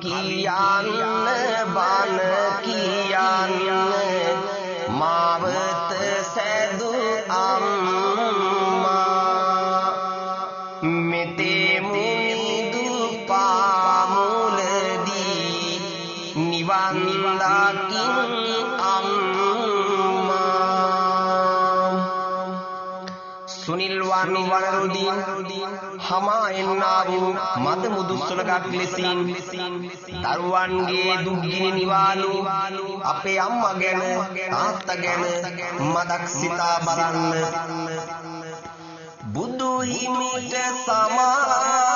කියාන්න බණ කියන්න මාවත සැදු අම්මා මෙතේ මුනිදු පාමුලදී නිවන් දකින් सुनील वानी वनरुदीन हमा एन्नावु मद मुदुස්සලගත් ලෙසින් දරුවන්ගේ දුක්ගිනි නිවාලු අපේ අම්මා ගැන තාත්තා ගැන මදක් සිතා බලන්න බුදු හිමිට සමා